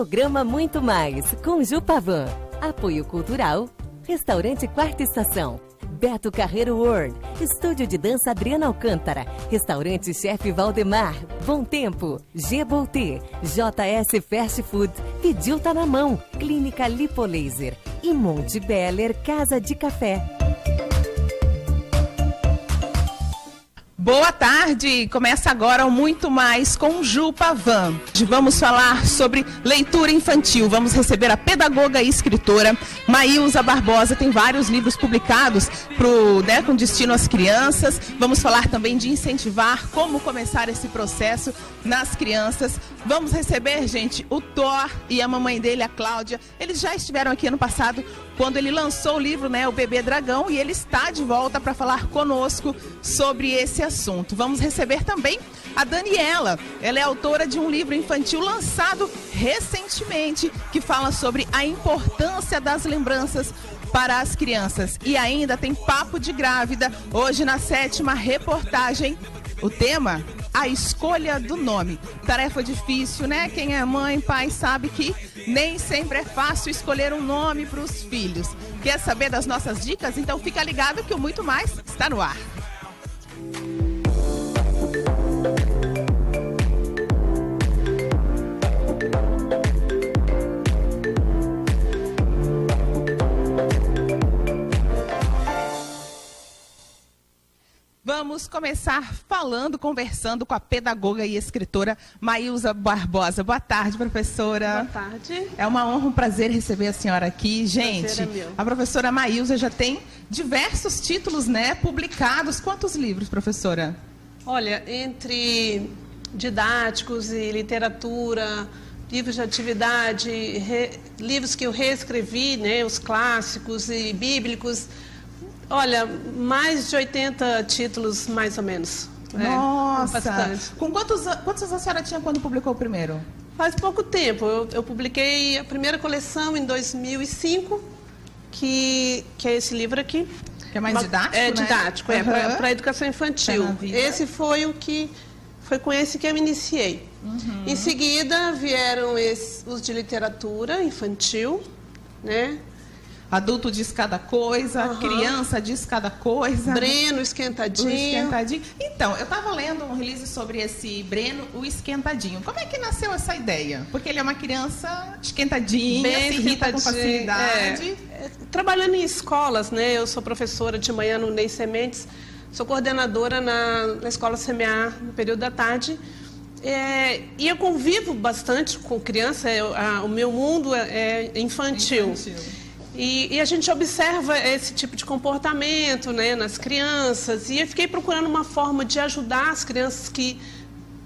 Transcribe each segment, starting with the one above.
Programa Muito Mais, com Ju Pavan. Apoio Cultural, Restaurante Quarta Estação, Beto Carreiro World, Estúdio de Dança Adriana Alcântara, Restaurante Chefe Valdemar, Bom Tempo, G-Boltê, JS Fast Food, Pediu Tá na Mão, Clínica Lipolaser e Monte Beller Casa de Café. Boa tarde! Começa agora o Muito Mais com Ju Pavan. Vamos falar sobre leitura infantil. Vamos receber a pedagoga e escritora Maílza Barbosa. Tem vários livros publicados com destino às crianças. Vamos falar também de incentivar como começar esse processo nas crianças. Vamos receber, gente, o Thor e a mamãe dele, a Cláudia. Eles já estiveram aqui ano passado quando ele lançou o livro, O Bebê Dragão, e ele está de volta para falar conosco sobre esse assunto. Vamos receber também a Daniela. Ela é autora de um livro infantil lançado recentemente, que fala sobre a importância das lembranças para as crianças. E ainda tem Papo de Grávida, hoje na 7ª reportagem. O tema, a escolha do nome. Tarefa difícil, né? Quem é mãe, pai, sabe que nem sempre é fácil escolher um nome para os filhos. Quer saber das nossas dicas? Então fica ligado que o Muito Mais está no ar. Vamos começar conversando com a pedagoga e escritora Maílza Barbosa. Boa tarde, professora. Boa tarde. É uma honra, um prazer receber a senhora aqui. Gente, a professora Maílza já tem diversos títulos, publicados. Quantos livros, professora? Olha, entre didáticos e literatura, livros de atividade, livros que eu reescrevi, os clássicos e bíblicos. Olha, mais de 80 títulos, mais ou menos. Nossa! Bastante. Com quantos a senhora tinha quando publicou o primeiro? Faz pouco tempo. Eu publiquei a primeira coleção em 2005, que é esse livro aqui. Que é mais didático, É didático, para a educação infantil. Esse foi com esse que eu me iniciei. Uhum. Em seguida, vieram os de literatura infantil, Adulto diz cada coisa, criança diz cada coisa. Breno, Esquentadinho. Então, eu estava lendo um release sobre esse Breno, o Esquentadinho. Como é que nasceu essa ideia? Porque ele é uma criança esquentadinha, bem se irrita com facilidade. Trabalhando em escolas, eu sou professora de manhã no Ney Sementes, sou coordenadora na Escola Semear no período da tarde. E eu convivo bastante com criança, o meu mundo é infantil. E a gente observa esse tipo de comportamento nas crianças, e eu fiquei procurando uma forma de ajudar as crianças que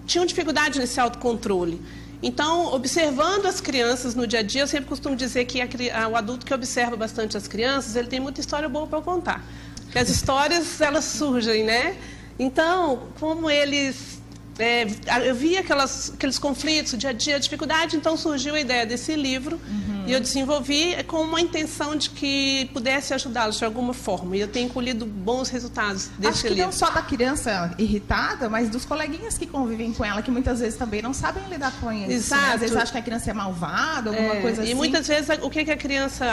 tinham dificuldade nesse autocontrole. Então, observando as crianças no dia a dia, eu sempre costumo dizer que o adulto que observa bastante as crianças, ele tem muita história boa para contar. Porque as histórias, elas surgem, Então, como eles... eu vi aqueles conflitos, dia a dia, dificuldade, então surgiu a ideia desse livro. E eu desenvolvi com uma intenção de que pudesse ajudá-los de alguma forma. E eu tenho colhido bons resultados desse livro. Acho que não só da criança irritada, mas dos coleguinhas que convivem com ela, que muitas vezes também não sabem lidar com isso. Exato. Às vezes acham que a criança é malvada, alguma coisa assim. E muitas vezes, o que a criança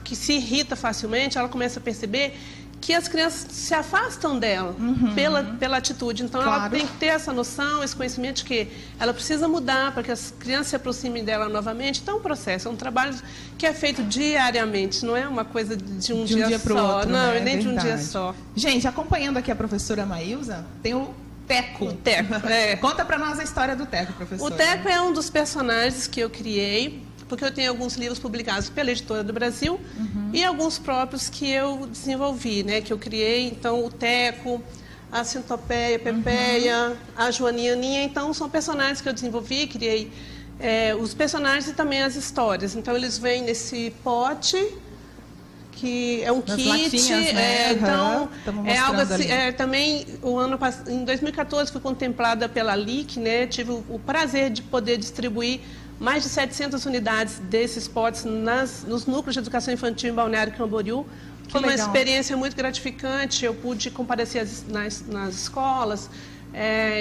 que se irrita facilmente, ela começa a perceber que as crianças se afastam dela pela atitude. Então, ela tem que ter essa noção, esse conhecimento de que ela precisa mudar para que as crianças se aproximem dela novamente. Então, é um processo, é um trabalho que é feito diariamente, não é uma coisa de um dia pro só. Outro, não, nem verdade. de um dia só. Gente, acompanhando aqui a professora Maílza, tem o Teco. O Teco, Conta para nós a história do Teco, professora. O Teco é um dos personagens que eu criei, porque eu tenho alguns livros publicados pela Editora do Brasil e alguns próprios que eu desenvolvi, que eu criei. Então, o Teco, a Centopeia, Pepeia, a Joaninha Aninha. Então, são personagens que eu desenvolvi, criei os personagens e também as histórias. Então, eles vêm nesse pote, que é um kit. Latinhas, então, é algo assim. Também, em 2014, fui contemplada pela LIC, tive o prazer de poder distribuir mais de 700 unidades desses potes nos núcleos de educação infantil em Balneário Camboriú. Foi uma experiência muito gratificante. Eu pude comparecer nas escolas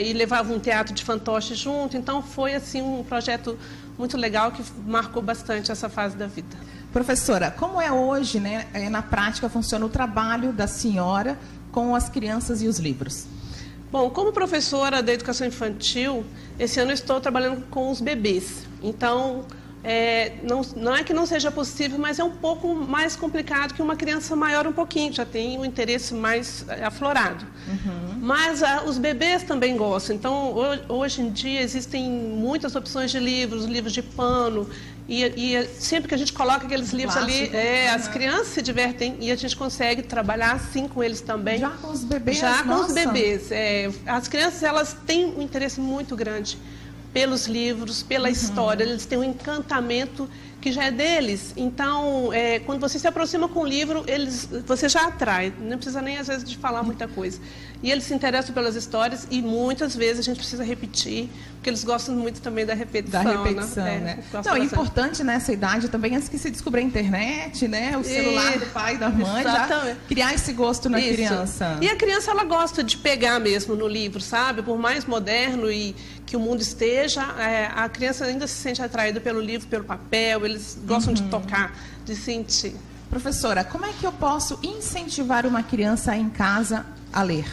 e levava um teatro de fantoche junto. Então, foi assim um projeto muito legal que marcou bastante essa fase da vida. Professora, como é hoje, né, na prática, funciona o trabalho da senhora com as crianças e os livros? Bom, como professora da educação infantil, esse ano eu estou trabalhando com os bebês. Então, não é que não seja possível, mas é um pouco mais complicado que uma criança maior um pouquinho, já tem um interesse mais aflorado. Mas os bebês também gostam. Então, hoje em dia, existem muitas opções de livros de pano, e sempre que a gente coloca aqueles livros ali, as crianças se divertem e a gente consegue trabalhar assim com eles também. Já com os bebês? Já com os bebês. As crianças, elas têm um interesse muito grande pelos livros, pela história, eles têm um encantamento que já é deles. Então, quando você se aproxima com o livro, você já atrai, não precisa nem às vezes de falar muita coisa. E eles se interessam pelas histórias e muitas vezes a gente precisa repetir, porque eles gostam muito também da repetição. Da repetição, né? Não, é importante nessa idade também, antes que se descobrir a internet, né? O celular do pai e da mãe, já criar esse gosto na criança. E a criança, ela gosta de pegar mesmo no livro, sabe? Por mais moderno e que o mundo esteja, a criança ainda se sente atraída pelo livro, pelo papel, eles gostam de tocar, de sentir. Professora, como é que eu posso incentivar uma criança em casa a ler?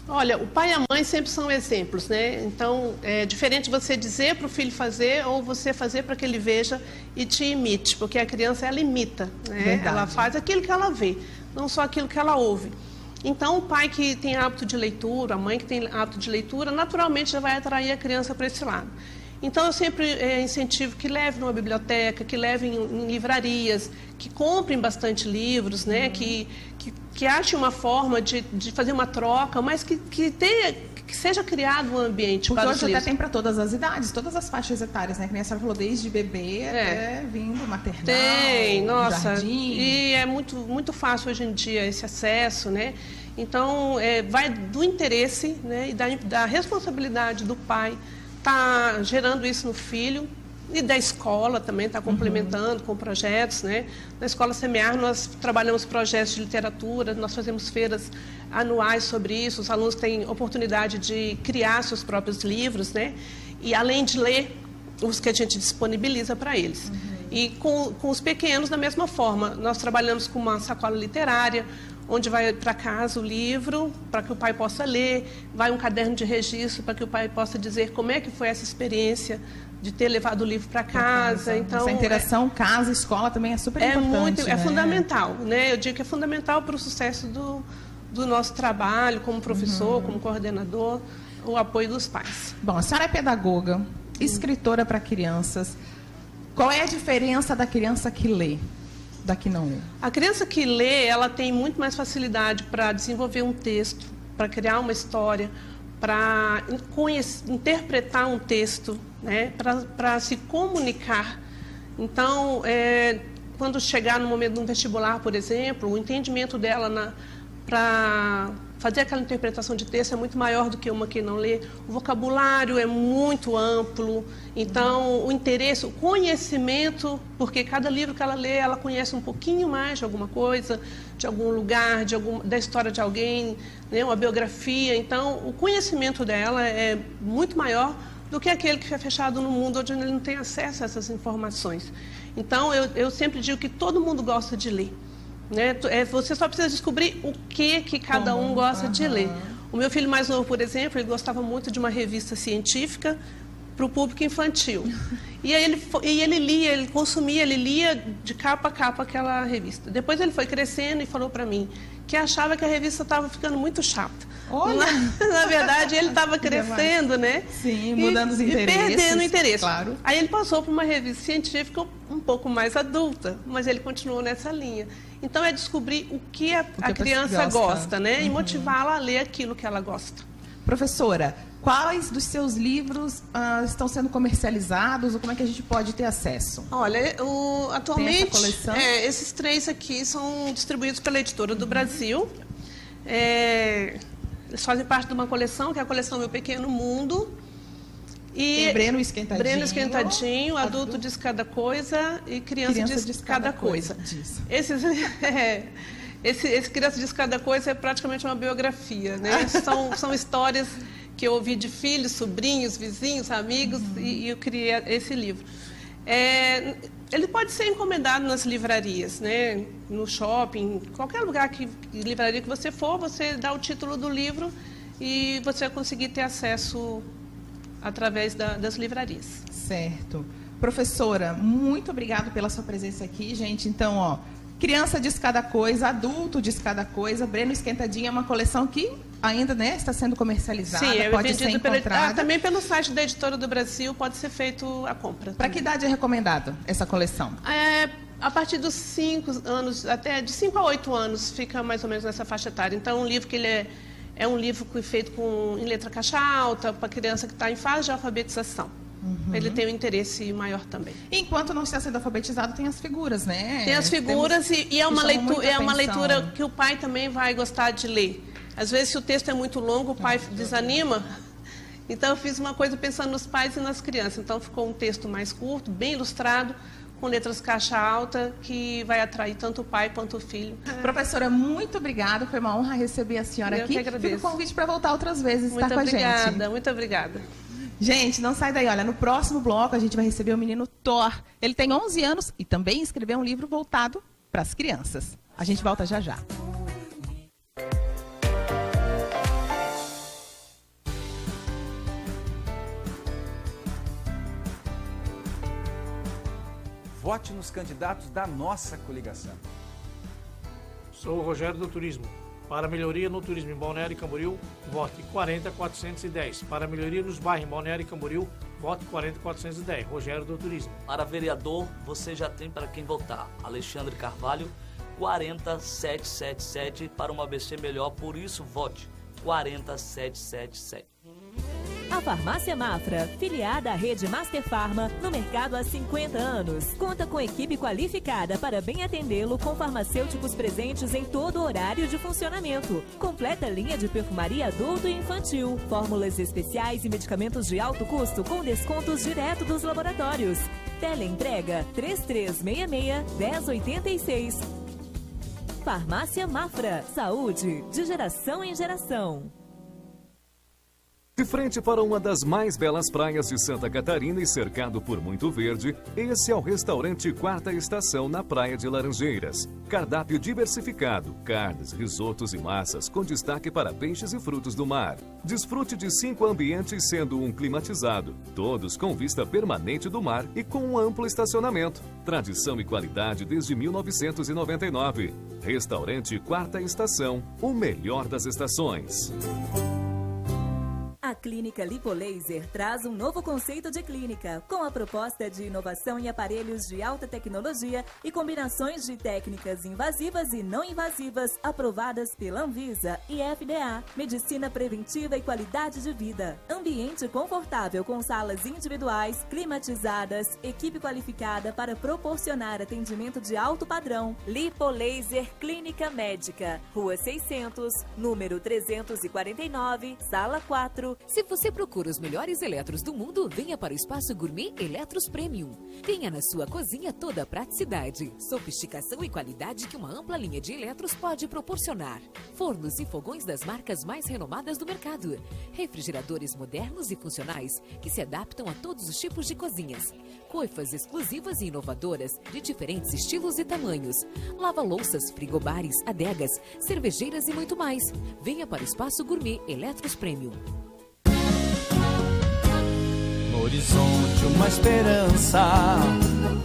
Olha, o pai e a mãe sempre são exemplos, né? Então, é diferente você dizer para o filho fazer ou você fazer para que ele veja e te imite, porque a criança, ela imita, né? Ela faz aquilo que ela vê, não só aquilo que ela ouve. Então, o pai que tem hábito de leitura, a mãe que tem hábito de leitura, naturalmente já vai atrair a criança para esse lado. Então, eu sempre incentivo que leve numa biblioteca, que levem em livrarias, que comprem bastante livros, né? Que achem uma forma de fazer uma troca, mas que seja criado um ambiente porque para os livros. Hoje até tem para todas as idades, todas as faixas etárias, né? Que nem a senhora falou, desde bebê até vindo maternal, tem, nossa, jardim. E é muito, muito fácil hoje em dia esse acesso, né? Então, vai do interesse, né? E da responsabilidade do pai tá gerando isso no filho, e da escola também está complementando com projetos, né? Na Escola Semear nós trabalhamos projetos de literatura, nós fazemos feiras anuais sobre isso, os alunos têm oportunidade de criar seus próprios livros, né? E além de ler, os que a gente disponibiliza para eles. E com os pequenos, da mesma forma, nós trabalhamos com uma sacola literária, onde vai para casa o livro, para que o pai possa ler, vai um caderno de registro para que o pai possa dizer como é que foi essa experiência de ter levado o livro para casa. Então, essa interação casa-escola também é super importante. É fundamental, né? Eu digo que é fundamental para o sucesso do nosso trabalho como professor, como coordenador, o apoio dos pais. Bom, a senhora é pedagoga, escritora para crianças. Qual é a diferença da criança que lê da que não lê? A criança que lê, ela tem muito mais facilidade para desenvolver um texto, para criar uma história, para interpretar um texto, né? Para se comunicar. Então, quando chegar no momento de um vestibular, por exemplo, o entendimento dela para fazer aquela interpretação de texto é muito maior do que uma que não lê. O vocabulário é muito amplo, então o interesse, o conhecimento, porque cada livro que ela lê, ela conhece um pouquinho mais de alguma coisa, de algum lugar, da história de alguém, né, uma biografia. Então, o conhecimento dela é muito maior do que aquele que é fechado no mundo, onde ele não tem acesso a essas informações. Então, eu sempre digo que todo mundo gosta de ler. Né? Você só precisa descobrir o que cada um gosta de ler. O meu filho mais novo, por exemplo, ele gostava muito de uma revista científica para o público infantil. E aí ele lia, ele consumia, ele lia de capa a capa aquela revista. Depois ele foi crescendo e falou para mim que achava que a revista estava ficando muito chata. Olha. Na verdade, ele estava crescendo, né? Sim, mudando os interesses. E perdendo o interesse. Claro. Aí ele passou para uma revista científica um pouco mais adulta, mas ele continuou nessa linha. Então, é descobrir o que a criança gosta, né? E motivá-la a ler aquilo que ela gosta. Professora, quais dos seus livros estão sendo comercializados ou como é que a gente pode ter acesso? Olha, atualmente, tem essa coleção? Esses 3 aqui são distribuídos pela Editora do Brasil. Eles fazem parte de uma coleção, que é a coleção Meu Pequeno Mundo. E tem Breno Esquentadinho, Adulto Diz Cada Coisa e Criança Diz Cada Coisa. Esse Criança Diz Cada Coisa é praticamente uma biografia, né? São histórias que eu ouvi de filhos, sobrinhos, vizinhos, amigos, e eu criei esse livro. Ele pode ser encomendado nas livrarias, né? No shopping, qualquer lugar, livraria que você for, você dá o título do livro e você vai conseguir ter acesso através das livrarias. Certo. Professora, muito obrigada pela sua presença aqui, gente. Então, ó, criança diz cada coisa, adulto diz cada coisa. Breno Esquentadinho é uma coleção que ainda, né, está sendo comercializada, sim, pode ser encontrada. Também pelo site da Editora do Brasil pode ser feito a compra. Para que idade é recomendado essa coleção? A partir dos 5 anos, até de 5 a 8 anos, fica mais ou menos nessa faixa etária. Então, um livro que ele é um livro feito em letra caixa alta, para criança que está em fase de alfabetização. Ele tem um interesse maior também. Enquanto não está sendo alfabetizado, tem as figuras, né? Tem as figuras e é uma leitura que o pai também vai gostar de ler. Às vezes, se o texto é muito longo, o pai desanima. Então, eu fiz uma coisa pensando nos pais e nas crianças. Então, ficou um texto mais curto, bem ilustrado, com letras caixa alta, que vai atrair tanto o pai quanto o filho. Professora, muito obrigada. Foi uma honra receber a senhora aqui. Eu que agradeço. Fica o convite para voltar outras vezes, estar com a gente. Muito obrigada, muito obrigada. Gente, não sai daí. Olha, no próximo bloco a gente vai receber o menino Thor. Ele tem 11 anos e também escreveu um livro voltado para as crianças. A gente volta já já. Vote nos candidatos da nossa coligação. Sou o Rogério do Turismo. Para melhoria no turismo em Balneário e Camboriú, vote 40410. Para melhoria nos bairros em Balneário e Camboriú, vote 40410. Rogério do Turismo. Para vereador, você já tem para quem votar. Alexandre Carvalho, 40777 para uma ABC melhor, por isso vote 40777. A Farmácia Mafra, filiada à rede Master Farma, no mercado há 50 anos. Conta com equipe qualificada para bem atendê-lo, com farmacêuticos presentes em todo o horário de funcionamento. Completa linha de perfumaria adulto e infantil, fórmulas especiais e medicamentos de alto custo com descontos direto dos laboratórios. Teleentrega 3366-1086. Farmácia Mafra, saúde de geração em geração. De frente para uma das mais belas praias de Santa Catarina e cercado por muito verde, esse é o restaurante Quarta Estação na Praia de Laranjeiras. Cardápio diversificado, carnes, risotos e massas com destaque para peixes e frutos do mar. Desfrute de 5 ambientes sendo um climatizado, todos com vista permanente do mar e com um amplo estacionamento. Tradição e qualidade desde 1999. Restaurante Quarta Estação, o melhor das estações. A Clínica Lipolaser traz um novo conceito de clínica, com a proposta de inovação em aparelhos de alta tecnologia e combinações de técnicas invasivas e não invasivas aprovadas pela Anvisa e FDA. Medicina preventiva e qualidade de vida. Ambiente confortável com salas individuais, climatizadas, equipe qualificada para proporcionar atendimento de alto padrão. Lipolaser Clínica Médica, Rua 600, número 349, Sala 4. Se você procura os melhores eletros do mundo, venha para o Espaço Gourmet Eletros Premium. Tenha na sua cozinha toda a praticidade, sofisticação e qualidade que uma ampla linha de eletros pode proporcionar. Fornos e fogões das marcas mais renomadas do mercado. Refrigeradores modernos e funcionais que se adaptam a todos os tipos de cozinhas. Coifas exclusivas e inovadoras de diferentes estilos e tamanhos. Lava-louças, frigobares, adegas, cervejeiras e muito mais. Venha para o Espaço Gourmet Eletros Premium. No horizonte uma esperança,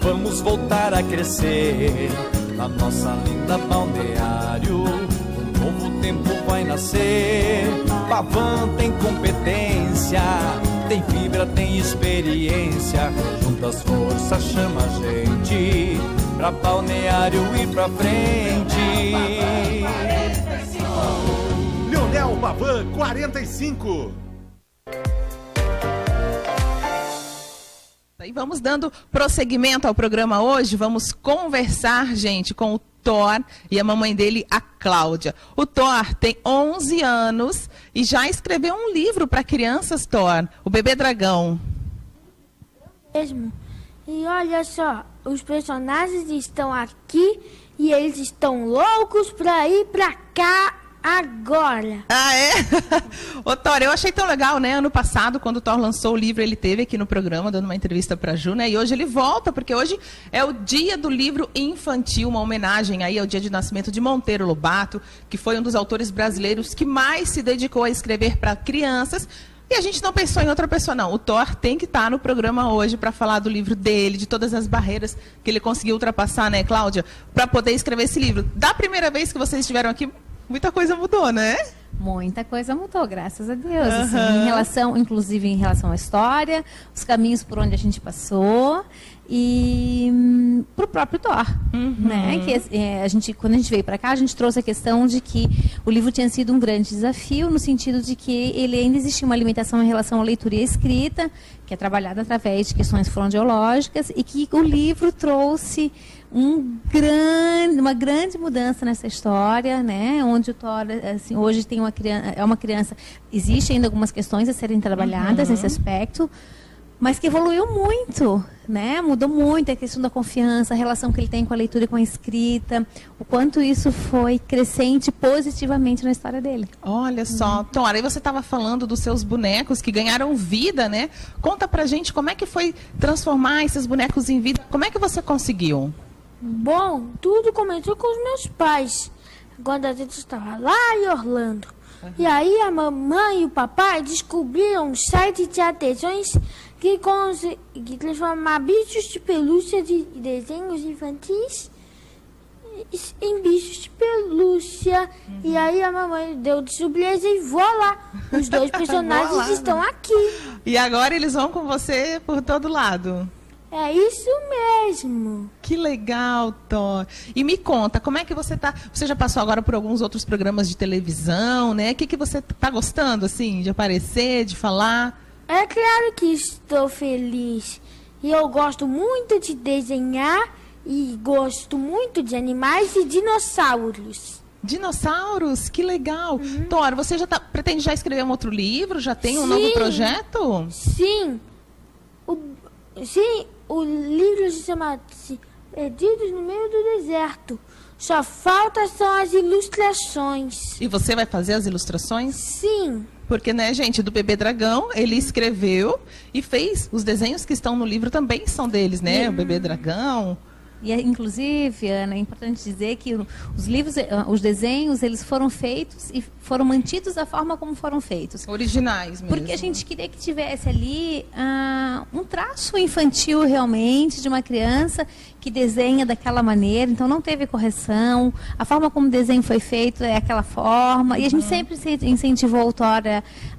vamos voltar a crescer. Na nossa linda balneário, um novo tempo vai nascer. Pavan tem competência, tem fibra, tem experiência. Juntas forças chama a gente pra balneário ir pra frente. Leonel Pavan 45. E vamos dando prosseguimento ao programa hoje. Vamos conversar, gente, com o Thor e a mamãe dele, a Cláudia. O Thor tem 11 anos e já escreveu um livro para crianças, Thor, O Bebê Dragão. Mesmo. E olha só, os personagens estão aqui e eles estão loucos para ir para cá. agora. Ah, é? Ô, Thor, eu achei tão legal, né? Ano passado, quando o Thor lançou o livro, ele esteve aqui no programa, dando uma entrevista pra Ju, né? E hoje ele volta, porque hoje é o dia do livro infantil, uma homenagem aí ao dia de nascimento de Monteiro Lobato, que foi um dos autores brasileiros que mais se dedicou a escrever para crianças. E a gente não pensou em outra pessoa, não. O Thor tem que estar no programa hoje para falar do livro dele, de todas as barreiras que ele conseguiu ultrapassar, né, Cláudia? Para poder escrever esse livro. Da primeira vez que vocês estiveram aqui, muita coisa mudou, né? Muita coisa mudou, graças a Deus. Assim, inclusive em relação à história, os caminhos por onde a gente passou e para o próprio Thor, né? Que quando a gente veio para cá, a gente trouxe a questão de que o livro tinha sido um grande desafio, no sentido de que ele ainda existia uma limitação em relação à leitura e à escrita, que é trabalhada através de questões fonoaudiológicas, e que o livro trouxe uma grande mudança nessa história, né? Onde o Thor, assim, hoje tem uma criança, existe ainda algumas questões a serem trabalhadas nesse aspecto, mas que evoluiu muito, né? Mudou muito a questão da confiança, a relação que ele tem com a leitura e com a escrita, o quanto isso foi crescente positivamente na história dele. Olha só, Thor, aí você estava falando dos seus bonecos que ganharam vida, né? Conta pra gente como é que foi transformar esses bonecos em vida, como é que você conseguiu? Bom, tudo começou com os meus pais, quando a gente estava lá em Orlando. E aí a mamãe e o papai descobriram um site de artesãos que consegue transformar bichos de pelúcia de desenhos infantis em bichos de pelúcia. E aí a mamãe deu de surpresa e voilá, os dois personagens estão aqui. E agora eles vão com você por todo lado. É isso mesmo. Que legal, Thor. E me conta, como é que você tá? Você já passou agora por alguns outros programas de televisão, né? O que você tá gostando, assim, de aparecer, de falar? É claro que estou feliz. E eu gosto muito de desenhar e gosto muito de animais e dinossauros. Dinossauros? Que legal. Thor, você pretende já escrever um outro livro? Já tem um novo projeto? Sim. O livro se chama Perdidos no Meio do Deserto. Só falta são as ilustrações. E você vai fazer as ilustrações? Sim. Porque, né, gente, do Bebê Dragão, ele escreveu e fez. Os desenhos que estão no livro também são deles, né? O Bebê Dragão. E, inclusive, Ana, é importante dizer que os livros, os desenhos, eles foram feitos e foram mantidos da forma como foram feitos. Originais mesmo. Porque a gente queria que tivesse ali um traço infantil realmente de uma criança que desenha daquela maneira, então não teve correção, a forma como o desenho foi feito é aquela forma, e a gente sempre incentivou o Thor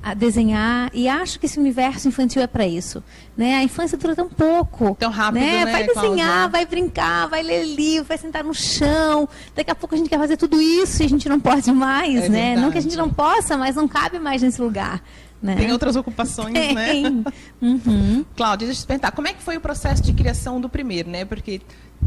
a desenhar, e acho que esse universo infantil é para isso, né? A infância dura tão pouco. Tão rápido, né? Vai desenhar, Cláudia? Vai brincar, vai ler livro, vai sentar no chão, daqui a pouco a gente quer fazer tudo isso e a gente não pode mais, né? Verdade. Não que a gente não possa, mas não cabe mais nesse lugar. Né? Tem outras ocupações, né? Cláudia, deixa eu te perguntar, como é que foi o processo de criação do primeiro, né? Porque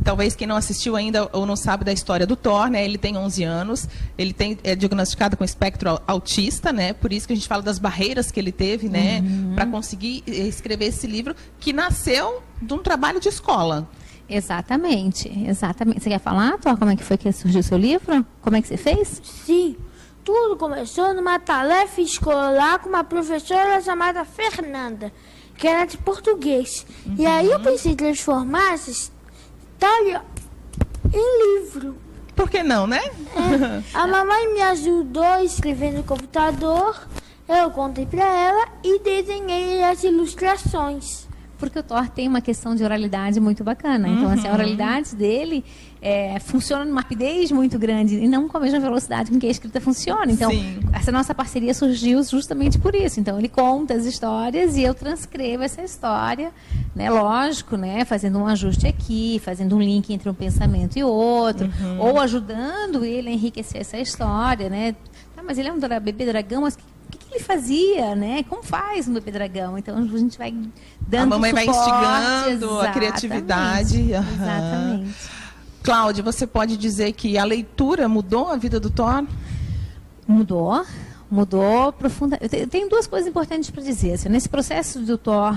talvez quem não assistiu ainda ou não sabe da história do Thor, né? Ele tem 11 anos, ele é diagnosticado com espectro autista, né? Por isso que a gente fala das barreiras que ele teve, né? Para conseguir escrever esse livro, que nasceu de um trabalho de escola. Exatamente, exatamente. Você quer falar, Thor, como é que foi que surgiu o seu livro? Como é que você fez? Sim. Tudo começou numa tarefa escolar com uma professora chamada Fernanda, que era de português. E aí eu pensei em transformar essa história em livro. Por que não, né? A mamãe me ajudou escrevendo no computador, eu contei para ela e desenhei as ilustrações. Porque o Thor tem uma questão de oralidade muito bacana. Então, assim, a oralidade dele funciona numa rapidez muito grande e não com a mesma velocidade com que a escrita funciona. Então, essa nossa parceria surgiu justamente por isso. Então, ele conta as histórias e eu transcrevo essa história, né? Lógico, né? Fazendo um ajuste aqui, fazendo um link entre um pensamento e outro, ou ajudando ele a enriquecer essa história, né? Tá, mas ele é um bebê dragão, mas o que ele fazia, né? Como faz um bebê dragão? Então, a gente vai dando a mamãe suporte, vai instigando exatamente, a criatividade. Exatamente. Cláudia, você pode dizer que a leitura mudou a vida do Thor? Mudou profundamente. Eu tenho duas coisas importantes para dizer. Assim, nesse processo do Thor,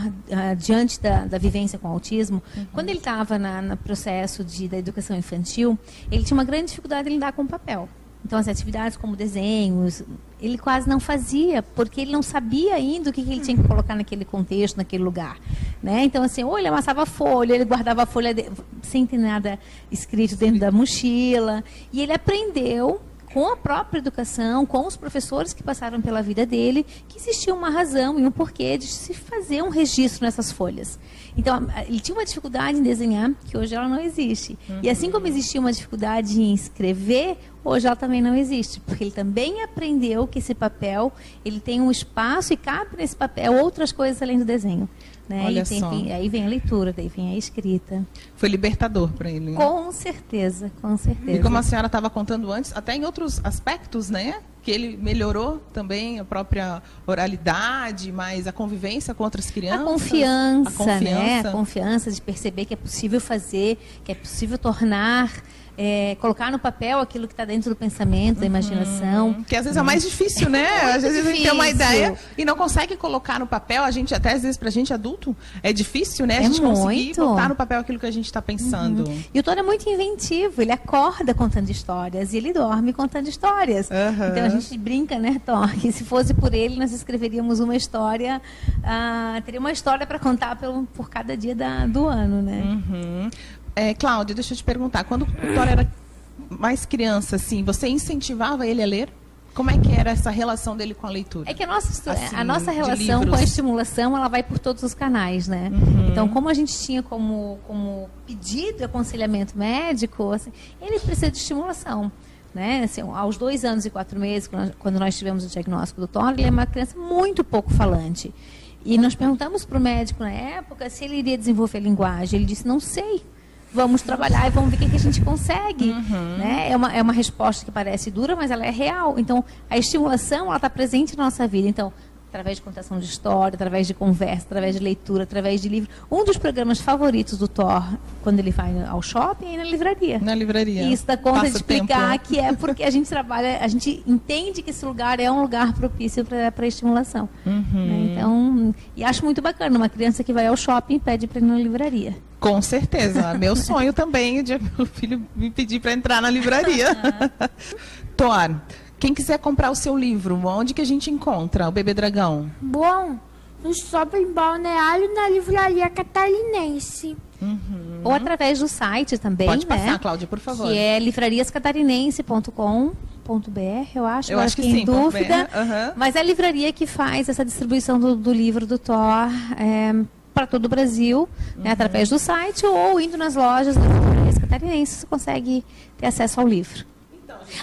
diante da vivência com o autismo, quando ele estava no processo da educação infantil, ele tinha uma grande dificuldade em lidar com o papel. Então, as atividades como desenhos, ele quase não fazia, porque ele não sabia ainda o que ele tinha que colocar naquele contexto, naquele lugar. Né? Então, assim, ou ele amassava a folha, ele guardava a folha sem ter nada escrito dentro da mochila. E ele aprendeu, com a própria educação, com os professores que passaram pela vida dele, que existia uma razão e um porquê de se fazer um registro nessas folhas. Então, ele tinha uma dificuldade em desenhar, que hoje ela não existe. E assim como existia uma dificuldade em escrever, hoje ela também não existe. Porque ele também aprendeu que esse papel, ele tem um espaço e cabe nesse papel outras coisas além do desenho. Né? Olha só. Aí vem a leitura, daí vem a escrita. Foi libertador para ele. Né? Com certeza, com certeza. E como a senhora estava contando antes, até em outros aspectos, né? Que ele melhorou também a própria oralidade, mas a convivência com outras crianças. A confiança, né? A confiança de perceber que é possível fazer, que é possível tornar... colocar no papel aquilo que está dentro do pensamento, da imaginação. Que às vezes é mais difícil, né? Às vezes a gente tem uma ideia e não consegue colocar no papel. A gente, até às vezes, pra gente adulto, é difícil, né? A gente conseguir botar no papel aquilo que a gente está pensando. E o Thor é muito inventivo. Ele acorda contando histórias e ele dorme contando histórias. Então a gente brinca, né, Thor? Que se fosse por ele, nós escreveríamos uma história, teria uma história para contar por cada dia do ano, né? Cláudia, deixa eu te perguntar, quando o Thor era mais criança, assim, você incentivava ele a ler? Como é que era essa relação dele com a leitura? É que a nossa relação com a estimulação, ela vai por todos os canais, né? Então, como a gente tinha como pedido aconselhamento médico, assim, ele precisa de estimulação. Né? Assim, aos 2 anos e 4 meses, quando nós tivemos o diagnóstico do Thor, ele é uma criança muito pouco falante. E nós perguntamos para o médico na época se ele iria desenvolver a linguagem. Ele disse, não sei. Vamos trabalhar e vamos ver o que a gente consegue. Né? É uma resposta que parece dura, mas ela é real. Então, a estimulação, ela está presente na nossa vida. Então, através de contação de história, através de conversa, através de leitura, através de livro. Um dos programas favoritos do Thor, quando ele vai ao shopping, é na livraria. Na livraria. E isso dá conta de explicar que é porque a gente trabalha, a gente entende que esse lugar é um lugar propício para estimulação. Né? Então, e acho muito bacana uma criança que vai ao shopping e pede para ir na livraria. Com certeza. Meu sonho também é de meu filho me pedir para entrar na livraria. Thor, quem quiser comprar o seu livro, onde que a gente encontra o Bebê Dragão? Bom, no Shopping Balneário e na Livraria Catarinense. Ou através do site também, Pode passar, né? Cláudia, por favor. Que é livrariascatarinense.com.br, eu acho. Eu acho que sim. Em dúvida. Mas é a livraria que faz essa distribuição do livro do Thor para todo o Brasil, né, através do site ou indo nas lojas da Livrarias Catarinense, você consegue ter acesso ao livro.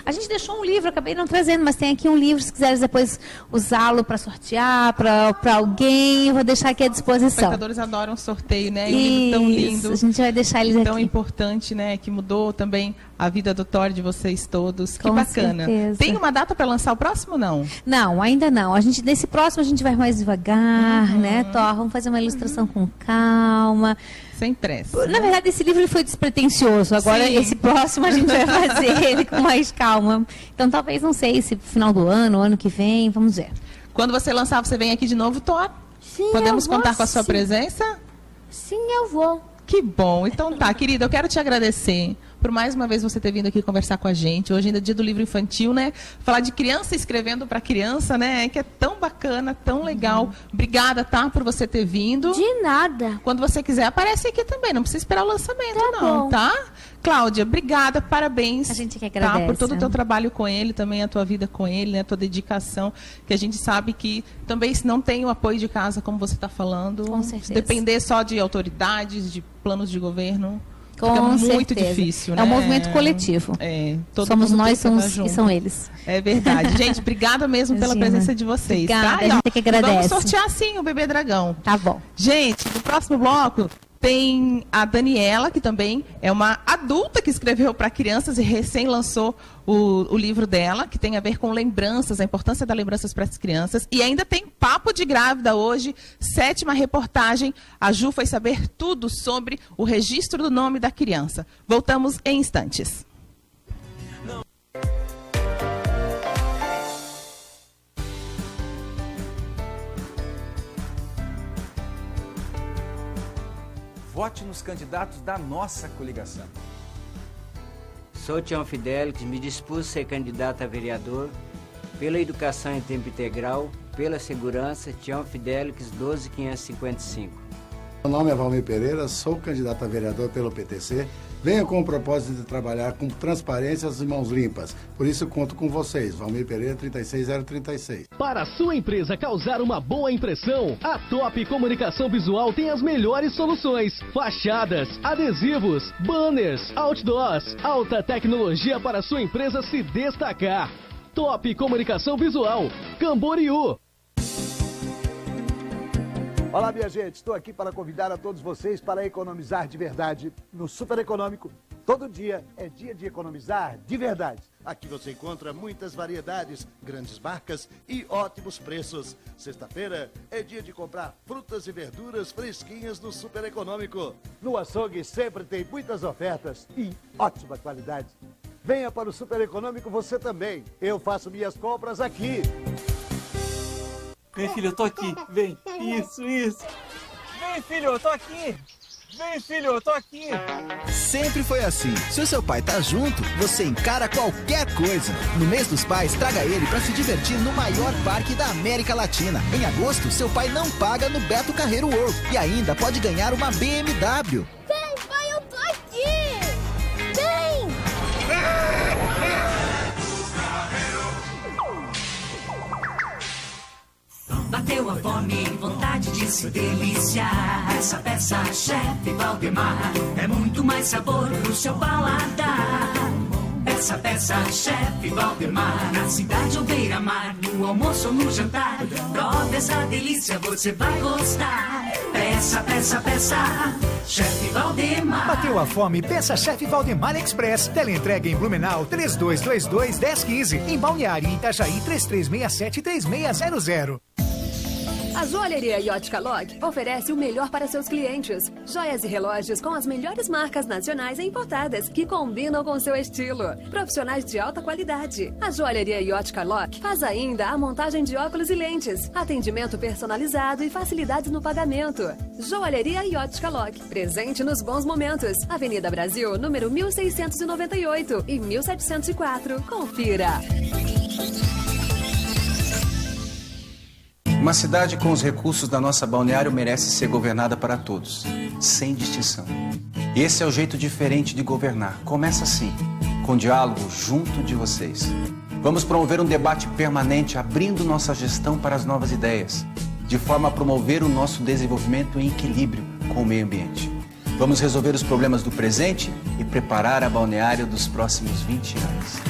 A gente deixou um livro, acabei não trazendo, mas tem aqui um livro, se quiseres depois usá-lo para sortear, para alguém, eu vou deixar aqui à disposição. Os espectadores adoram sorteio, né? E um livro tão lindo. A gente vai deixar eles aqui. Tão importante, né? Que mudou também a vida do Thor, de vocês todos. Que Com bacana. certeza. Tem uma data para lançar o próximo, não? Não, ainda não. Nesse próximo a gente vai mais devagar, né, Thor? Vamos fazer uma ilustração com calma. Sem pressa. Na verdade, esse livro ele foi despretensioso. Agora, esse próximo a gente vai fazer ele com mais calma. Então, talvez, não sei, se final do ano que vem, vamos ver. Quando você lançar, você vem aqui de novo, Thor? Sim, Podemos eu vou, contar com a sua sim. presença? Sim, eu vou. Que bom. Então tá, querida, eu quero te agradecer por mais uma vez você ter vindo aqui conversar com a gente. Hoje ainda é dia do livro infantil, né? Falar de criança escrevendo para criança, né? Que é tão bacana, tão legal. Obrigada, tá? Por você ter vindo. De nada. Quando você quiser, aparece aqui também. Não precisa esperar o lançamento, não, bom. tá? Cláudia, obrigada, parabéns. A gente que agradece. Tá? Por todo o teu trabalho com ele, também a tua vida com ele, né? A tua dedicação, que a gente sabe que também se não tem o apoio de casa, como você está falando, Com certeza. se depender só de autoridades, de planos de governo, Com fica muito certeza. difícil, né? É um movimento coletivo. Todo Somos mundo nós tem que estar e junto. são eles. É verdade. Gente, obrigada mesmo pela Imagina. presença de vocês. Obrigada, tá? a gente que agradece. Vamos sortear sim o Bebê Dragão. Tá bom. Gente, no próximo bloco tem a Daniela, que também é uma adulta que escreveu para crianças e recém lançou o livro dela, que tem a ver com lembranças, a importância das lembranças para as crianças. E ainda tem Papo de Grávida hoje, 7ª reportagem. A Ju foi saber tudo sobre o registro do nome da criança. Voltamos em instantes. Vote nos candidatos da nossa coligação. Sou Tião Fidélix, me dispus a ser candidato a vereador pela educação em tempo integral, pela segurança, Tião Fidélix 12555. Meu nome é Valmir Pereira, sou candidato a vereador pelo PTC. Venho com o propósito de trabalhar com transparência e mãos limpas. Por isso conto com vocês. Valmir Pereira, 36036. Para a sua empresa causar uma boa impressão, a Top Comunicação Visual tem as melhores soluções. Fachadas, adesivos, banners, outdoors, alta tecnologia para a sua empresa se destacar. Top Comunicação Visual, Camboriú. Olá, minha gente, estou aqui para convidar a todos vocês para economizar de verdade no Super Econômico. Todo dia é dia de economizar de verdade. Aqui você encontra muitas variedades, grandes marcas e ótimos preços. Sexta-feira é dia de comprar frutas e verduras fresquinhas no Super Econômico. No açougue sempre tem muitas ofertas e ótima qualidade. Venha para o Super Econômico você também. Eu faço minhas compras aqui. Vem, filho, eu tô aqui. Vem. Isso. Vem, filho, eu tô aqui. Vem, filho, eu tô aqui. Sempre foi assim. Se o seu pai tá junto, você encara qualquer coisa. No mês dos pais, traga ele pra se divertir no maior parque da América Latina. Em agosto, seu pai não paga no Beto Carreiro World. E ainda pode ganhar uma BMW. Vem, pai, eu tô aqui. Vem. Bateu a fome, vontade de se deliciar. Essa peça, chefe Valdemar, é muito mais sabor pro seu paladar. Essa peça, chefe Valdemar, na cidade ou beira-mar, no almoço ou no jantar. Prove essa delícia, você vai gostar. Peça, chefe Valdemar. Bateu a fome, peça chefe Valdemar Express. Teleentrega em Blumenau, 3222-1015. Em Balneário, em Itajaí, 3367-3600. A Joalheria Ótica Log oferece o melhor para seus clientes. Joias e relógios com as melhores marcas nacionais e importadas que combinam com seu estilo. Profissionais de alta qualidade. A Joalheria Ótica Log faz ainda a montagem de óculos e lentes, atendimento personalizado e facilidades no pagamento. Joalheria Ótica Log, presente nos bons momentos. Avenida Brasil, número 1698 e 1704. Confira. Uma cidade com os recursos da nossa balneário merece ser governada para todos, sem distinção. Esse é o jeito diferente de governar. Começa assim, com diálogo junto de vocês. Vamos promover um debate permanente, abrindo nossa gestão para as novas ideias, de forma a promover o nosso desenvolvimento em equilíbrio com o meio ambiente. Vamos resolver os problemas do presente e preparar a balneário dos próximos 20 anos.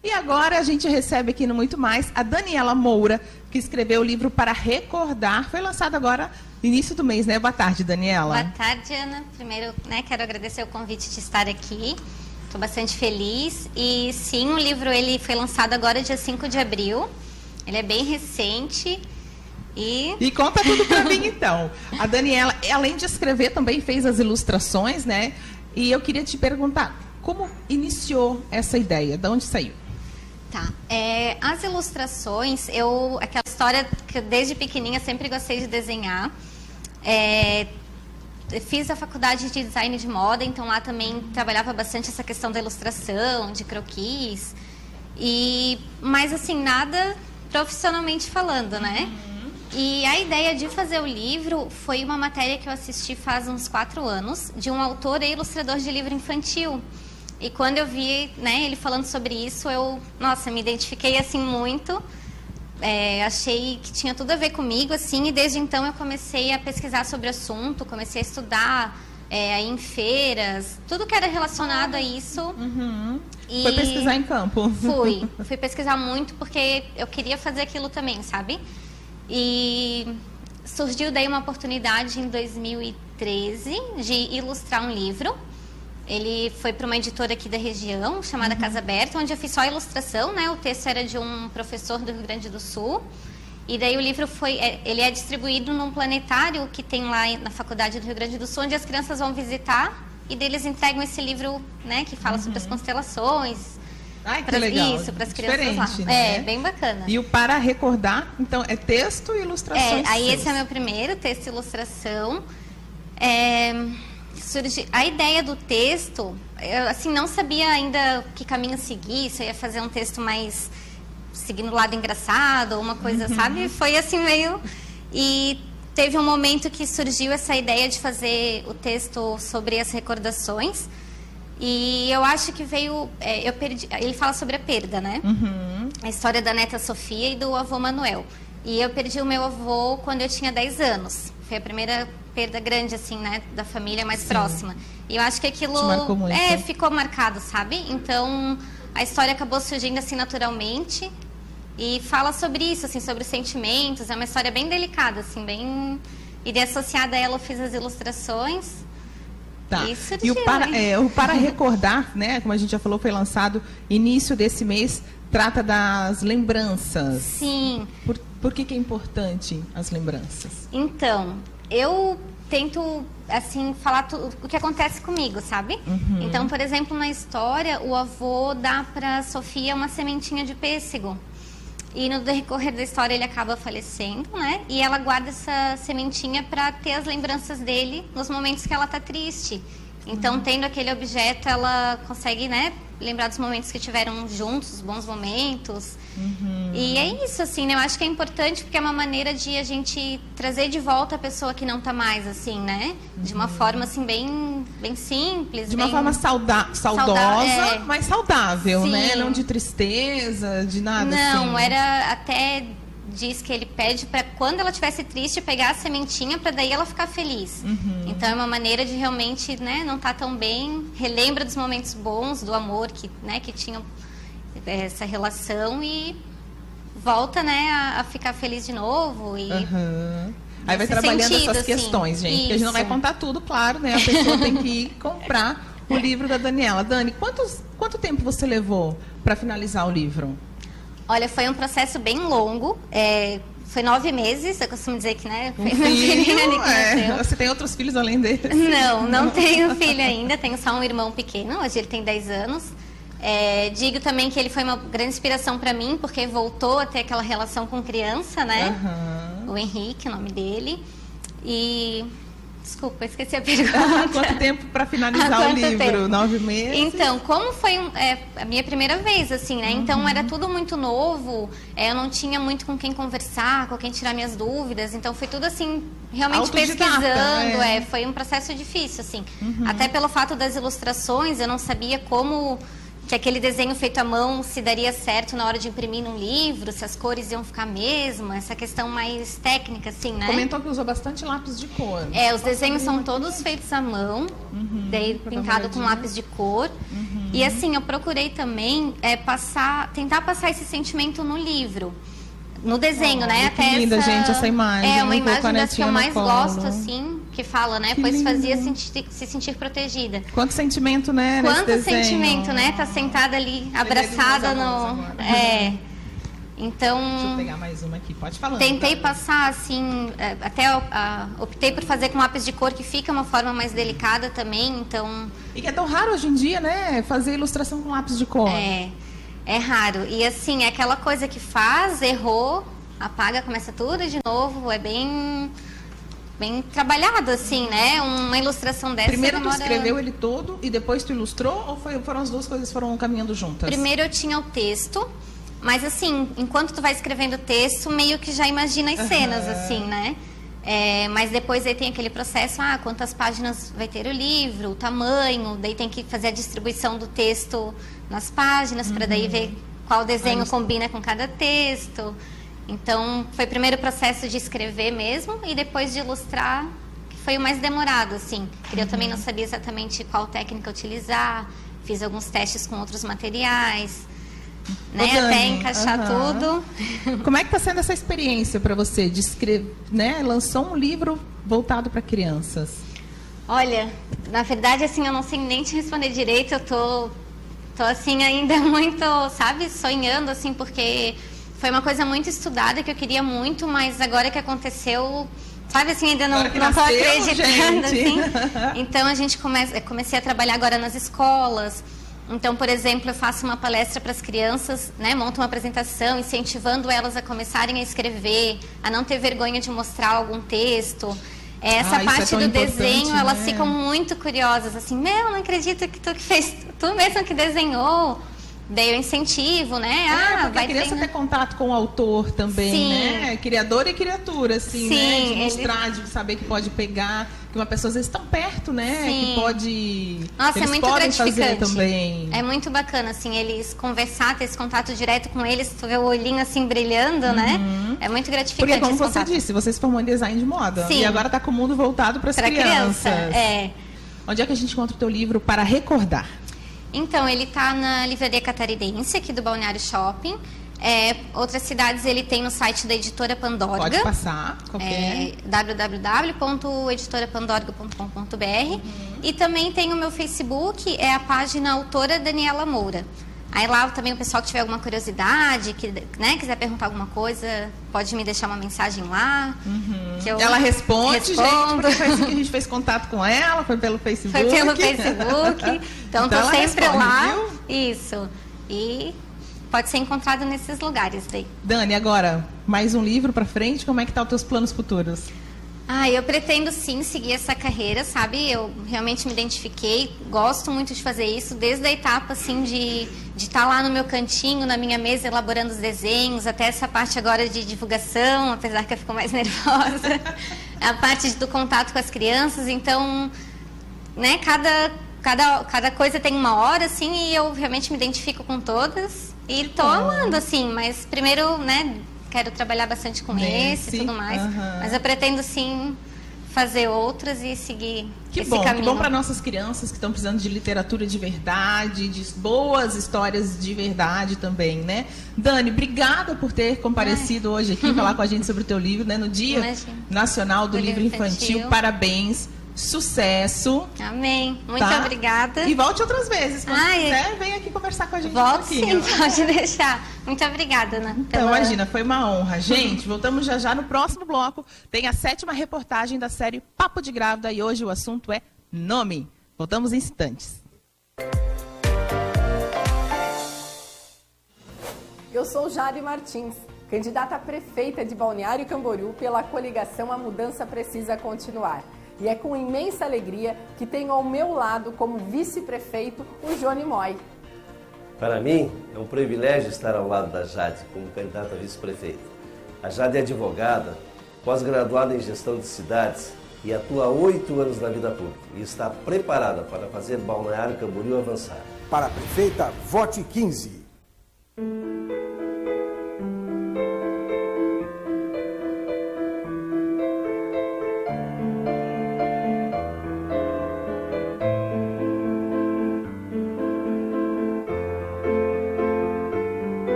E agora a gente recebe aqui no Muito Mais a Daniela Moura, que escreveu o livro Para Recordar. Foi lançado agora no início do mês, né? Boa tarde, Daniela. Boa tarde, Ana. Primeiro, quero agradecer o convite de estar aqui. Estou bastante feliz. E sim, o livro ele foi lançado agora dia 5 de abril. Ele é bem recente. E conta tudo para mim, então. A Daniela, além de escrever, também fez as ilustrações, né? E eu queria te perguntar, como iniciou essa ideia? De onde saiu? Tá. As ilustrações, aquela história que eu, desde pequenininha sempre gostei de desenhar. Fiz a faculdade de design de moda, então lá também trabalhava bastante essa questão da ilustração, de croquis. Mas assim, nada profissionalmente falando, né? E a ideia de fazer o livro foi uma matéria que eu assisti faz uns 4 anos, de um autor e ilustrador de livro infantil. E quando eu vi, ele falando sobre isso, me identifiquei assim muito, achei que tinha tudo a ver comigo, assim, e desde então eu comecei a pesquisar sobre o assunto, comecei a estudar em feiras, tudo que era relacionado a isso. E foi pesquisar em campo? Fui pesquisar muito porque eu queria fazer aquilo também, sabe? E surgiu daí uma oportunidade em 2013 de ilustrar um livro. Ele foi para uma editora aqui da região, chamada Casa Aberta, onde eu fiz só a ilustração, né? O texto era de um professor do Rio Grande do Sul. E daí o livro ele é distribuído num planetário que tem lá na Faculdade do Rio Grande do Sul, onde as crianças vão visitar e deles entregam esse livro, né? Que fala sobre as constelações. Ai, que legal. Isso, para as crianças lá. Né? É, bem bacana. E o Para Recordar, então, é texto e ilustrações? Aí esse é o meu primeiro, texto e ilustração. A ideia do texto, eu assim, não sabia ainda que caminho seguir, se eu ia fazer um texto mais seguindo o lado engraçado, ou uma coisa, sabe? Foi assim meio... E teve um momento que surgiu essa ideia de fazer o texto sobre as recordações. E eu acho que veio... ele fala sobre a perda, né? A história da neta Sofia e do avô Manuel. E eu perdi o meu avô quando eu tinha 10 anos. Foi a primeira perda grande, assim, né? Da família mais próxima. E eu acho que aquilo... Te marcou muito. Ficou marcado, sabe? Então, a história acabou surgindo, assim, naturalmente. E fala sobre isso, assim, sobre os sentimentos. É uma história bem delicada, assim, bem... E associada a ela, eu fiz as ilustrações. Tá. E o Para Recordar, né? Como a gente já falou, foi lançado início desse mês. Trata das lembranças. Sim. Por que é importante as lembranças? Então, eu tento, assim, falar o que acontece comigo, sabe? Então, por exemplo, na história, o avô dá para Sofia uma sementinha de pêssego. E no decorrer da história ele acaba falecendo, né? E ela guarda essa sementinha para ter as lembranças dele nos momentos que ela tá triste. Então, tendo aquele objeto, ela consegue, né, lembrar dos momentos que tiveram juntos, os bons momentos. E é isso, assim, né? Eu acho que é importante porque é uma maneira de a gente trazer de volta a pessoa que não tá mais, assim, né? De uma forma, assim, bem simples. De uma forma saudosa, mas saudável, né? Não de tristeza, de nada Não, assim. era até... Diz que ele pede para quando ela estivesse triste pegar a sementinha para daí ela ficar feliz. Então é uma maneira de realmente, né, não estar tão bem, relembra dos momentos bons do amor que, né, que tinham essa relação e volta, né, a ficar feliz de novo e Aí vai trabalhando sentido, essas questões, assim, gente, porque a gente não vai contar tudo, claro, né? A pessoa tem que ir comprar o livro da Daniela. Dani, quanto tempo você levou para finalizar o livro? Olha, foi um processo bem longo, foi 9 meses, eu costumo dizer que, né, foi meu filho ali que nasceu. Você tem outros filhos além dele? Não tenho filho ainda, tenho só um irmão pequeno, hoje ele tem 10 anos. Digo também que ele foi uma grande inspiração para mim, porque voltou a ter aquela relação com criança, né? O Henrique, o nome dele. E... Desculpa, esqueci a pergunta. Quanto tempo para finalizar o livro? Tempo? 9 meses? Então, como foi a minha primeira vez, assim, né? Então, era tudo muito novo. Eu não tinha muito com quem conversar, com quem tirar minhas dúvidas. Então, foi tudo, assim, realmente pesquisando. Foi um processo difícil, assim. Até pelo fato das ilustrações, eu não sabia como... que aquele desenho feito à mão se daria certo na hora de imprimir num livro, se as cores iam ficar mesmo, essa questão mais técnica, assim, né? Comentou que usou bastante lápis de cor. Os desenhos são todos feitos à mão, daí pintado com lápis de cor. E assim, eu procurei também tentar passar esse sentimento no livro. No desenho, né? Até que linda, gente, essa imagem. É uma imagem das que eu mais gosto, assim, que fala, né? Pois fazia se sentir protegida. Quanto sentimento, né? Quanto sentimento, né? Tá sentada ali, abraçada no... Então... Deixa eu pegar mais uma aqui, pode falar. Tentei passar, assim, até optei por fazer com lápis de cor, que fica uma forma mais delicada também, então... E que é tão raro hoje em dia, né? Fazer ilustração com lápis de cor. É raro. E assim, é aquela coisa que faz, errou, apaga, começa tudo de novo. É bem trabalhado, assim, né? Uma ilustração dessa... Primeiro tu escreveu ele todo e depois tu ilustrou? Ou foram as duas coisas foram caminhando juntas? Primeiro eu tinha o texto, mas assim, enquanto tu vai escrevendo o texto, meio que já imagina as cenas, assim, né? Mas depois aí tem aquele processo, quantas páginas vai ter o livro, o tamanho, daí tem que fazer a distribuição do texto nas páginas, para daí ver qual desenho combina com cada texto. Então, foi o primeiro processo de escrever mesmo, e depois de ilustrar, que foi o mais demorado, assim. Eu também não sabia exatamente qual técnica utilizar, fiz alguns testes com outros materiais, né, Dani, até encaixar tudo. Como é que está sendo essa experiência para você de escrever, né? Lançou um livro voltado para crianças. Olha, na verdade, assim, eu não sei nem te responder direito, eu tô assim ainda muito, sabe, sonhando, assim, porque foi uma coisa muito estudada que eu queria muito, mas agora que aconteceu, sabe, assim, ainda não tô acreditando, assim. Então a gente comecei a trabalhar agora nas escolas. Então, por exemplo, eu faço uma palestra para as crianças, né, monto uma apresentação, incentivando elas a começarem a escrever, a não ter vergonha de mostrar algum texto. Essa parte do desenho, né? elas ficam muito curiosas, assim, não acredito que tu que fez, tu mesmo que desenhou. Daí eu incentivo, né? Porque a criança ter contato com o autor também, Sim. né? Criador e criatura, assim, Sim, né? De mostrar, de saber que pode pegar, que uma pessoa às vezes tão perto, né? Sim. Que pode... Nossa, que é eles muito podem fazer gratificante. também. É muito bacana, assim, eles conversar, ter esse contato direto com eles, tu vê o olhinho assim brilhando, né? É muito gratificante. Porque, como esse você contato. disse, você se formou em design de moda. Sim. E agora tá com o mundo voltado para as Pra crianças. criança, é. Onde é que a gente encontra o teu livro para recordar? Então, ele está na Livraria Catarinense, aqui do Balneário Shopping. Outras cidades ele tem no site da Editora Pandorga. Pode passar, qualquer. www.editorapandorga.com.br. E também tem o meu Facebook, é a página Autora Daniela Moura. Aí lá também o pessoal que tiver alguma curiosidade, que, né, quiser perguntar alguma coisa, pode me deixar uma mensagem lá. Que eu Ela responde, gente, respondo. porque foi assim que a gente fez contato com ela, foi pelo Facebook. Foi pelo Facebook. Então tô ela sempre responde, lá. viu? Isso. E pode ser encontrado nesses lugares daí. Dani, agora, mais um livro pra frente, como é que tá os teus planos futuros? Eu pretendo sim seguir essa carreira, sabe? Eu realmente me identifiquei, gosto muito de fazer isso, desde a etapa assim de estar lá no meu cantinho, na minha mesa, elaborando os desenhos, até essa parte agora de divulgação, apesar que eu fico mais nervosa, a parte do contato com as crianças. Então, né, cada coisa tem uma hora, assim, e eu realmente me identifico com todas. E tô amando, assim, mas primeiro, né, quero trabalhar bastante com esse e tudo mais. Mas eu pretendo, sim, fazer outras e seguir esse caminho. Que bom para nossas crianças que estão precisando de literatura de verdade, de boas histórias de verdade também, né? Dani, obrigada por ter comparecido hoje aqui falar com a gente sobre o teu livro, né? No Dia Nacional do Livro Infantil. Parabéns. Sucesso. Amém. Muito obrigada. E volte outras vezes. Quando quiser, vem aqui conversar com a gente Volto um pouquinho. sim, pode deixar. Muito obrigada, Ana. Então, imagina, foi uma honra. Gente, voltamos já no próximo bloco. Tem a 7ª reportagem da série Papo de Grávida e hoje o assunto é nome. Voltamos em instantes. Eu sou Jari Martins, candidata a prefeita de Balneário Camboriú pela coligação A Mudança Precisa Continuar. E é com imensa alegria que tenho ao meu lado, como vice-prefeito, o Johnny Moy. Para mim, é um privilégio estar ao lado da Jade como candidata a vice-prefeita. A Jade é advogada, pós-graduada em gestão de cidades e atua há 8 anos na vida pública e está preparada para fazer Balneário Camboriú avançar. Para a prefeita, vote 15.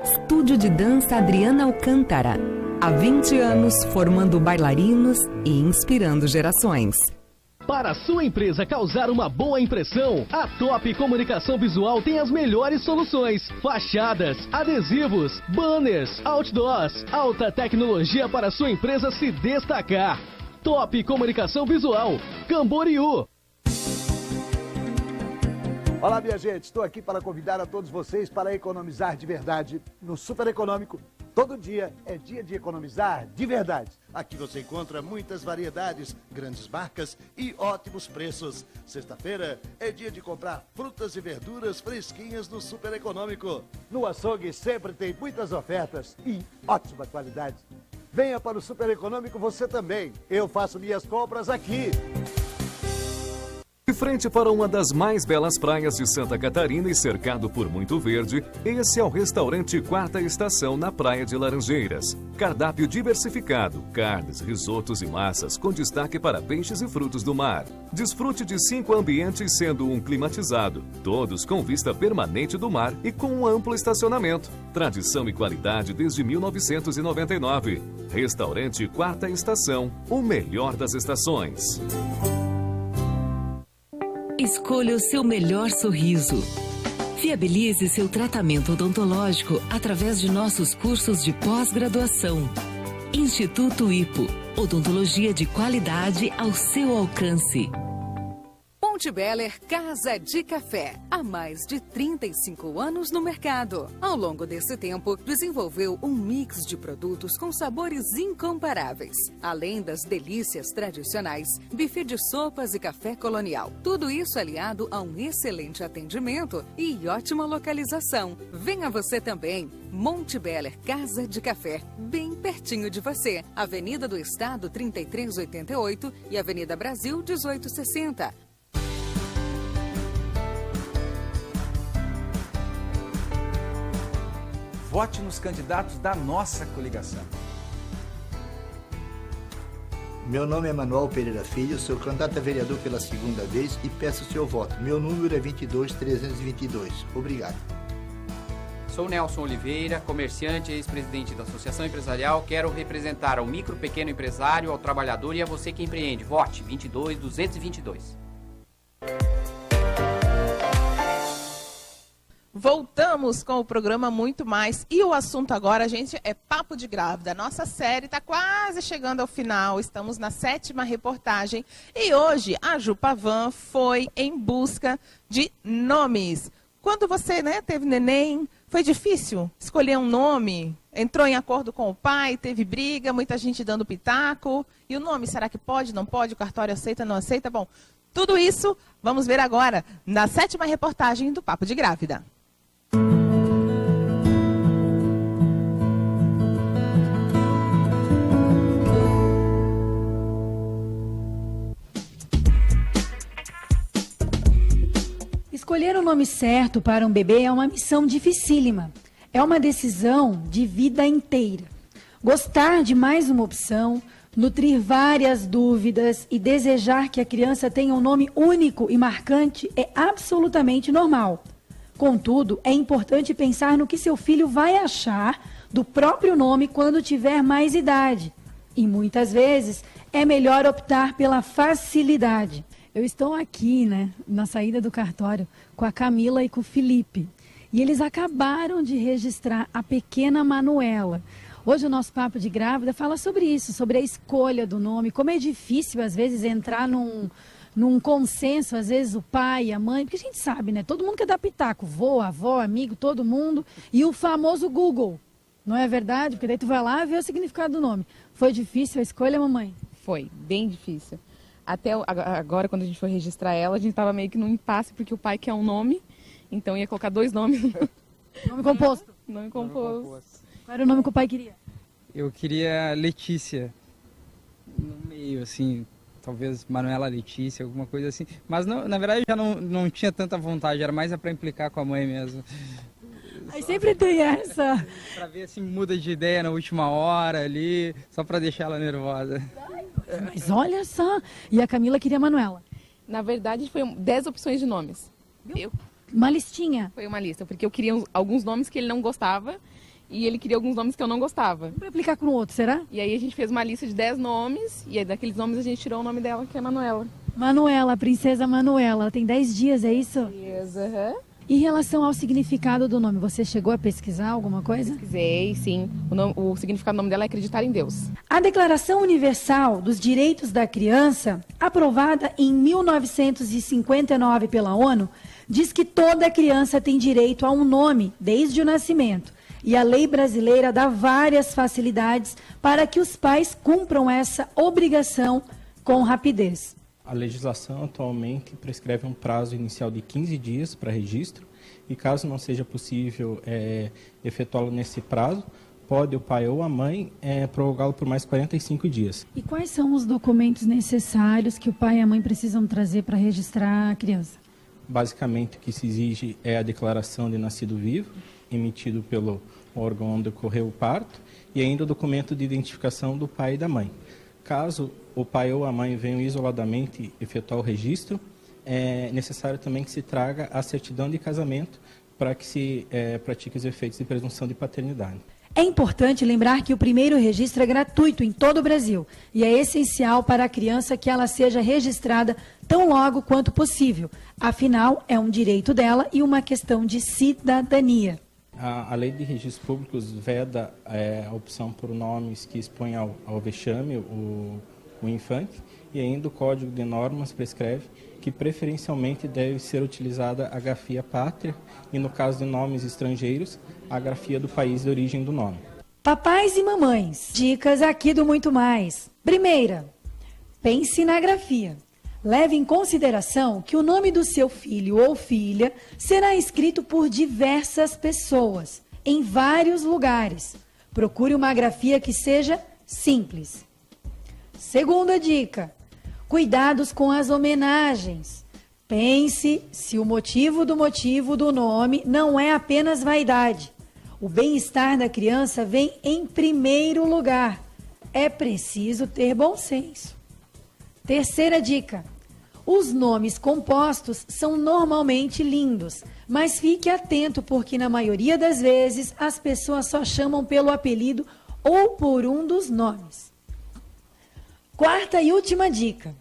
Estúdio de Dança Adriana Alcântara. Há 20 anos formando bailarinos e inspirando gerações. Para a sua empresa causar uma boa impressão, a Top Comunicação Visual tem as melhores soluções. Fachadas, adesivos, banners, outdoors, alta tecnologia para a sua empresa se destacar. Top Comunicação Visual, Camboriú. Olá, minha gente, estou aqui para convidar a todos vocês para economizar de verdade no Super Econômico. Todo dia é dia de economizar de verdade. Aqui você encontra muitas variedades, grandes marcas e ótimos preços. Sexta-feira é dia de comprar frutas e verduras fresquinhas no Super Econômico. No açougue sempre tem muitas ofertas e ótima qualidade. Venha para o Super Econômico você também. Eu faço minhas compras aqui. De frente para uma das mais belas praias de Santa Catarina e cercado por muito verde, esse é o restaurante Quarta Estação na Praia de Laranjeiras. Cardápio diversificado, carnes, risotos e massas com destaque para peixes e frutos do mar. Desfrute de 5 ambientes sendo um climatizado, todos com vista permanente do mar e com um amplo estacionamento. Tradição e qualidade desde 1999. Restaurante Quarta Estação, o melhor das estações. Escolha o seu melhor sorriso. Viabilize seu tratamento odontológico através de nossos cursos de pós-graduação. Instituto IPO. Odontologia de qualidade ao seu alcance. Monte Beller Casa de Café, há mais de 35 anos no mercado. Ao longo desse tempo, desenvolveu um mix de produtos com sabores incomparáveis. Além das delícias tradicionais, buffet de sopas e café colonial. Tudo isso aliado a um excelente atendimento e ótima localização. Venha você também. Monte Beller Casa de Café, bem pertinho de você. Avenida do Estado 3388 e Avenida Brasil 1860. Vote nos candidatos da nossa coligação. Meu nome é Manuel Pereira Filho, sou candidato a vereador pela segunda vez e peço o seu voto. Meu número é 22322. Obrigado. Sou Nelson Oliveira, comerciante e ex-presidente da Associação Empresarial. Quero representar ao micro, pequeno empresário, ao trabalhador e a você que empreende. Vote 22222. Voltamos com o programa Muito Mais e o assunto agora, gente, é Papo de Grávida. Nossa série está quase chegando ao final, estamos na 7ª reportagem e hoje a Ju Pavan foi em busca de nomes. Quando você, teve neném, foi difícil escolher um nome? Entrou em acordo com o pai, teve briga, muita gente dando pitaco. E o nome, será que pode, não pode? O cartório aceita, não aceita? Bom, tudo isso vamos ver agora na 7ª reportagem do Papo de Grávida. Escolher o nome certo para um bebê é uma missão dificílima. É uma decisão de vida inteira. Gostar de mais uma opção, nutrir várias dúvidas e desejar que a criança tenha um nome único e marcante é absolutamente normal. Contudo, é importante pensar no que seu filho vai achar do próprio nome quando tiver mais idade. E muitas vezes é melhor optar pela facilidade. Eu estou aqui, na saída do cartório, com a Camila e com o Felipe. E eles acabaram de registrar a pequena Manuela. Hoje o nosso Papo de Grávida fala sobre isso, sobre a escolha do nome, como é difícil, às vezes, entrar num consenso, às vezes o pai, a mãe, porque a gente sabe, todo mundo quer dar pitaco, vô, avó, amigo, todo mundo, e o famoso Google, não é verdade? Porque daí tu vai lá e vê o significado do nome. Foi difícil a escolha, mamãe? Foi, bem difícil. Até agora, quando a gente foi registrar ela, a gente estava meio que num impasse, porque o pai quer um nome, então ia colocar 2 nomes. Nome composto? Nome composto. Qual era o nome que o pai queria? Eu queria Letícia, no meio, assim, talvez Manuela Letícia, alguma coisa assim. Mas, não, na verdade, eu já não tinha tanta vontade, era mais para implicar com a mãe mesmo. Aí sempre tem essa. Pra ver se muda de ideia na última hora ali, só para deixar ela nervosa. Mas olha só, e a Camila queria a Manuela. Na verdade, foi 10 opções de nomes. Uma listinha? Foi uma lista, porque eu queria alguns nomes que ele não gostava e ele queria alguns nomes que eu não gostava. Vamos aplicar com o outro, será? E aí a gente fez uma lista de 10 nomes e aí daqueles nomes a gente tirou o nome dela, que é Manuela. Manuela, princesa Manuela, ela tem 10 dias, é isso? 10, aham. Em relação ao significado do nome, você chegou a pesquisar alguma coisa? Pesquisei, sim. O significado do nome dela é acreditar em Deus. A Declaração Universal dos Direitos da Criança, aprovada em 1959 pela ONU, diz que toda criança tem direito a um nome desde o nascimento. E a lei brasileira dá várias facilidades para que os pais cumpram essa obrigação com rapidez. A legislação atualmente prescreve um prazo inicial de 15 dias para registro e caso não seja possível efetuá-lo nesse prazo, pode o pai ou a mãe prorrogá-lo por mais 45 dias. E quais são os documentos necessários que o pai e a mãe precisam trazer para registrar a criança? Basicamente, o que se exige é a declaração de nascido vivo, emitido pelo órgão onde ocorreu o parto, e ainda o documento de identificação do pai e da mãe. Caso o pai ou a mãe venham isoladamente efetuar o registro, é necessário também que se traga a certidão de casamento para que se pratique os efeitos de presunção de paternidade. É importante lembrar que o primeiro registro é gratuito em todo o Brasil e é essencial para a criança que ela seja registrada tão logo quanto possível. Afinal, é um direito dela e uma questão de cidadania. A Lei de Registros Públicos veda a opção por nomes que expõem ao vexame o infante, e ainda o Código de Normas prescreve que preferencialmente deve ser utilizada a grafia pátria e, no caso de nomes estrangeiros, a grafia do país de origem do nome. Papais e mamães, dicas aqui do Muito Mais. Primeira, pense na grafia. Leve em consideração que o nome do seu filho ou filha será escrito por diversas pessoas, em vários lugares. Procure uma grafia que seja simples. Segunda dica, cuidados com as homenagens. Pense se o motivo do nome não é apenas vaidade. O bem-estar da criança vem em primeiro lugar. É preciso ter bom senso. Terceira dica, os nomes compostos são normalmente lindos, mas fique atento porque na maioria das vezes as pessoas só chamam pelo apelido ou por um dos nomes. Quarta e última dica,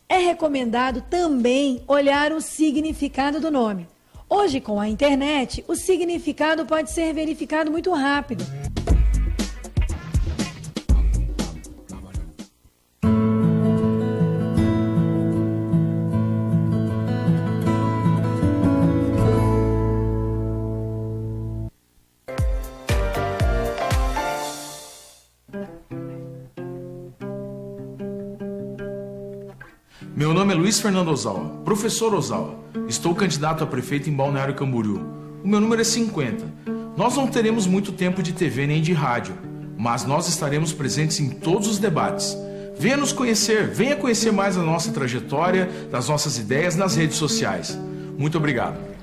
é recomendado também olhar o significado do nome. Hoje, com a internet, o significado pode ser verificado muito rápido. Meu nome é Luiz Fernando Ozawa, professor Ozawa. Estou candidato a prefeito em Balneário Camboriú. O meu número é 50. Nós não teremos muito tempo de TV nem de rádio, mas nós estaremos presentes em todos os debates. Venha nos conhecer, venha conhecer mais a nossa trajetória, das nossas ideias nas redes sociais. Muito obrigado.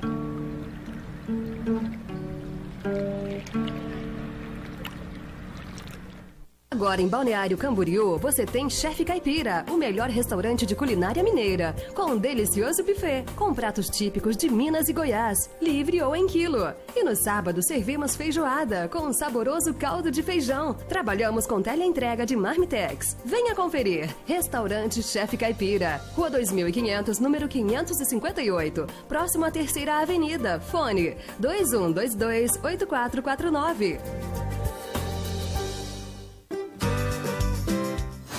Agora em Balneário Camboriú, você tem Chefe Caipira, o melhor restaurante de culinária mineira, com um delicioso buffet, com pratos típicos de Minas e Goiás, livre ou em quilo. E no sábado servimos feijoada, com um saboroso caldo de feijão. Trabalhamos com teleentrega de Marmitex. Venha conferir. Restaurante Chefe Caipira, Rua 2500, número 558, próximo à Terceira Avenida. Fone 2122-8449.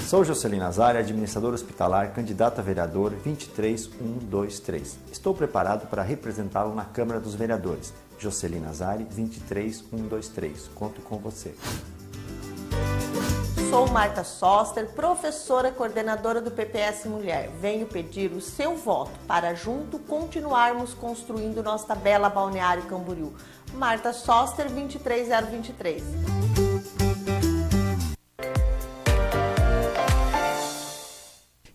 Sou Jocelyn Nazari, administrador hospitalar, candidato a vereador 23123. Estou preparado para representá-lo na Câmara dos Vereadores. Jocelyn Nazari, 23123. Conto com você. Sou Marta Soster, professora coordenadora do PPS Mulher. Venho pedir o seu voto para junto continuarmos construindo nossa bela Balneário Camboriú. Marta Soster, 23023.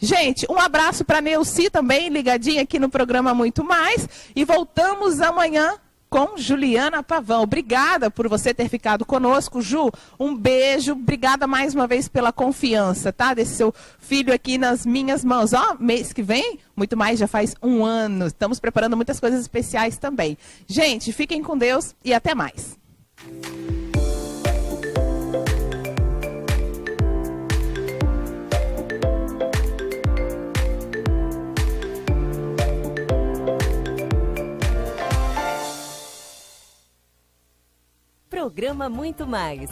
Gente, um abraço para Neuci também, ligadinha aqui no programa Muito Mais. E voltamos amanhã com Juliana Pavão. Obrigada por você ter ficado conosco, Ju. Um beijo. Obrigada mais uma vez pela confiança, tá? Desse seu filho aqui nas minhas mãos. Ó, mês que vem, Muito Mais já faz 1 ano. Estamos preparando muitas coisas especiais também. Gente, fiquem com Deus e até mais. Programa Muito Mais.